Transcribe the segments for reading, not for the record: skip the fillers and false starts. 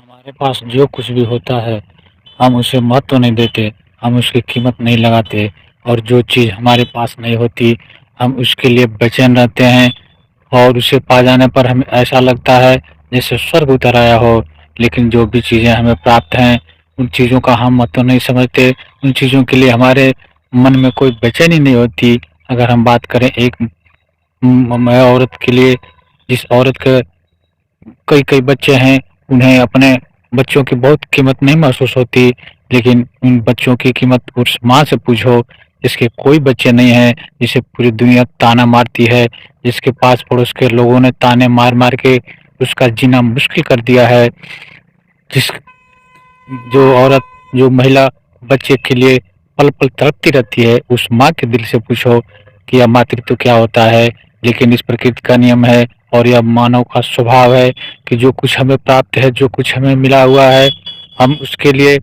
हमारे पास जो कुछ भी होता है, हम उसे महत्व नहीं देते, हम उसकी कीमत नहीं लगाते और जो चीज़ हमारे पास नहीं होती, हम उसके लिए बेचैन रहते हैं और उसे पा जाने पर हमें ऐसा लगता है जैसे स्वर्ग उतर आया हो। लेकिन जो भी चीज़ें हमें प्राप्त हैं, उन चीज़ों का हम महत्व नहीं समझते, उन चीज़ों के लिए हमारे मन में कोई बेचैनी नहीं होती। अगर हम बात करें एक औरत के लिए, जिस औरत के कई-कई बच्चे हैं, उन्हें अपने बच्चों की बहुत कीमत नहीं महसूस होती, लेकिन उन बच्चों की कीमत उस माँ से पूछो, जिसके कोई बच्चे नहीं हैं, जिसे पूरी दुनिया ताना मारती है, जिसके पास-पड़ोस के लोगों ने ताने मार-मार के उसका जीना मुश्किल कर दिया है। जिस जो औरत, जो महिला बच्चे के लिए पल-पल तड़पती रहती है, उस माँ के दिल से पूछो कि यह मातृत्व क्या होता है। लेकिन इस प्रकृति का नियम है और यह मानव का स्वभाव है कि जो कुछ हमें प्राप्त है, जो कुछ हमें मिला हुआ है, हम उसके लिए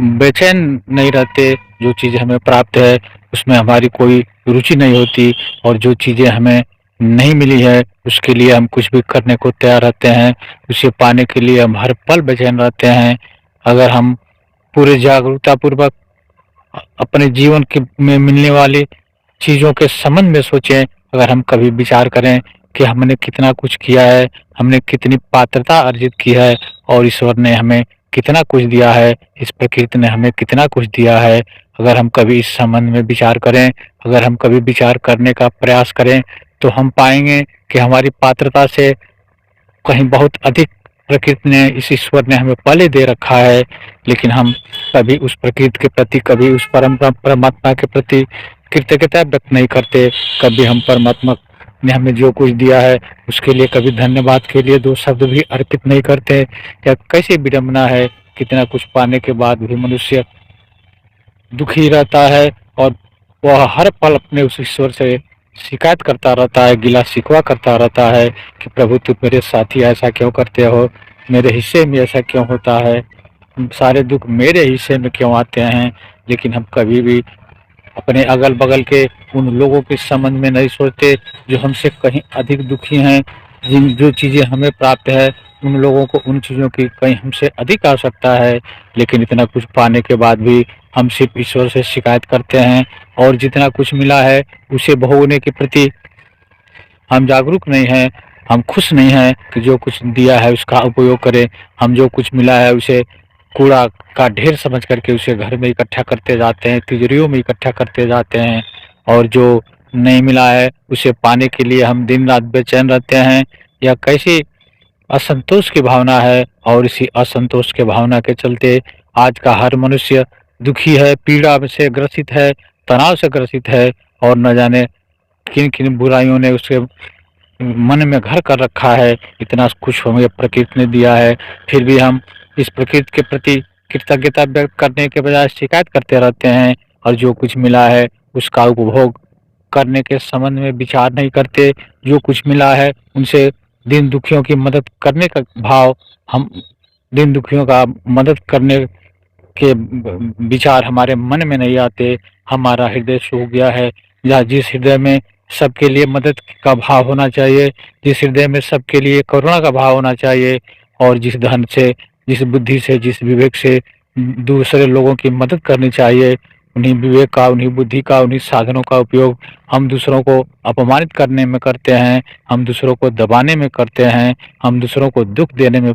बेचैन नहीं रहते। जो चीज़ हमें प्राप्त है, उसमें हमारी कोई रुचि नहीं होती और जो चीज़ें हमें नहीं मिली है, उसके लिए हम कुछ भी करने को तैयार रहते हैं। उसे पाने के लिए हम हर पल बेचैन रहते हैं। अगर हम पूरे जागरूकतापूर्वक अपने जीवन के में मिलने वाली चीज़ों के संबंध में सोचें, अगर हम कभी विचार करें कि हमने कितना कुछ किया है, हमने कितनी पात्रता अर्जित की है और ईश्वर ने हमें कितना कुछ दिया है, इस प्रकृति ने हमें कितना कुछ दिया है। अगर हम कभी इस संबंध में विचार करें, अगर हम कभी विचार करने का प्रयास करें, तो हम पाएँगे कि हमारी पात्रता से कहीं बहुत अधिक प्रकृति ने, इस ईश्वर ने हमें पहले दे रखा है। लेकिन हम कभी उस प्रकृति के प्रति, कभी उस परमात्मा के प्रति कृतज्ञता व्यक्त नहीं करते। कभी हम परमात्मा ने हमें जो कुछ दिया है, उसके लिए कभी धन्यवाद के लिए 2 शब्द भी अर्पित नहीं करते। यह कैसी विडंबना है, कितना कुछ पाने के बाद भी मनुष्य दुखी रहता है और वह हर पल अपने उस ईश्वर से शिकायत करता रहता है, गिला-शिकवा करता रहता है कि प्रभु तुम मेरे साथ ही ऐसा क्यों करते हो? मेरे हिस्से में ऐसा क्यों होता है? सारे दुःख मेरे हिस्से में क्यों आते हैं? लेकिन हम कभी भी अपने अगल-बगल के उन लोगों के संबंध में नहीं सोचते, जो हमसे कहीं अधिक दुखी हैं। जिन जो चीज़ें हमें प्राप्त है, उन लोगों को उन चीज़ों की कहीं हमसे अधिक आवश्यकता है। लेकिन इतना कुछ पाने के बाद भी हम सिर्फ़ ईश्वर से शिकायत करते हैं और जितना कुछ मिला है, उसे भोगने के प्रति हम जागरूक नहीं हैं, हम खुश नहीं हैं कि जो कुछ दिया है उसका उपयोग करें। हम जो कुछ मिला है उसे कूड़ा का ढेर समझ करके उसे घर में इकट्ठा करते जाते हैं, तिजोरियों में इकट्ठा करते जाते हैं और जो नहीं मिला है उसे पाने के लिए हम दिन-रात बेचैन रहते हैं। यह कैसी असंतोष की भावना है और इसी असंतोष के भावना के चलते आज का हर मनुष्य दुखी है, पीड़ा से ग्रसित है, तनाव से ग्रसित है और न जाने किन-किन बुराइयों ने उसके मन में घर कर रखा है। इतना कुछ हमें प्रकृति ने दिया है, फिर भी हम इस प्रकृति के प्रति कृतज्ञता व्यक्त करने के बजाय शिकायत करते रहते हैं और जो कुछ मिला है उसका उपभोग करने के संबंध में विचार नहीं करते। जो कुछ मिला है उनसे दीन दुखियों की मदद करने का भाव, हम दीन दुखियों का मदद करने के विचार हमारे मन में नहीं आते। हमारा हृदय सूख गया है, या जिस हृदय में सबके लिए मदद का भाव होना चाहिए, जिस हृदय में सबके लिए करुणा का भाव होना चाहिए और जिस धन से, जिस बुद्धि से, जिस विवेक से दूसरे लोगों की मदद करनी चाहिए, उन्हीं विवेक का, उन्हीं बुद्धि का, उन्हीं साधनों का उपयोग हम दूसरों को अपमानित करने में करते हैं, हम दूसरों को दबाने में करते हैं, हम दूसरों को दुःख देने में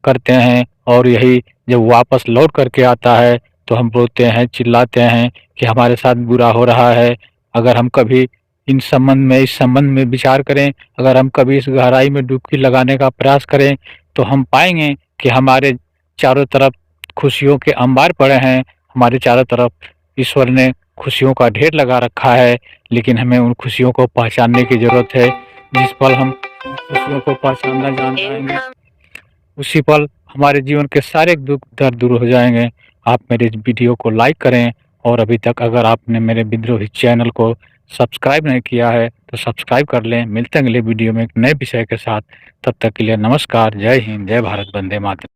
करते हैं और यही जब वापस लौट करके आता है, तो हम रोते हैं, चिल्लाते हैं कि हमारे साथ बुरा हो रहा है। अगर हम कभी इस संबंध में विचार करें, अगर हम कभी इस गहराई में डुबकी लगाने का प्रयास करें, तो हम पाएँगे कि हमारे चारों तरफ खुशियों के अंबार पड़े हैं, हमारे चारों तरफ ईश्वर ने खुशियों का ढेर लगा रखा है, लेकिन हमें उन खुशियों को पहचानने की ज़रूरत है। जिस पल हम खुशियों को पहचानना जान पाएँगे, उसी पल हमारे जीवन के सारे दुःख दर्द दूर हो जाएँगे। आप मेरे इस वीडियो को लाइक करें और अभी तक अगर आपने मेरे विद्रोही चैनल को सब्सक्राइब नहीं किया है, तो सब्सक्राइब कर लें। मिलते हैं अगले वीडियो में एक नए विषय के साथ। तब तक के लिए नमस्कार, जय हिंद, जय भारत, वंदे मातरम।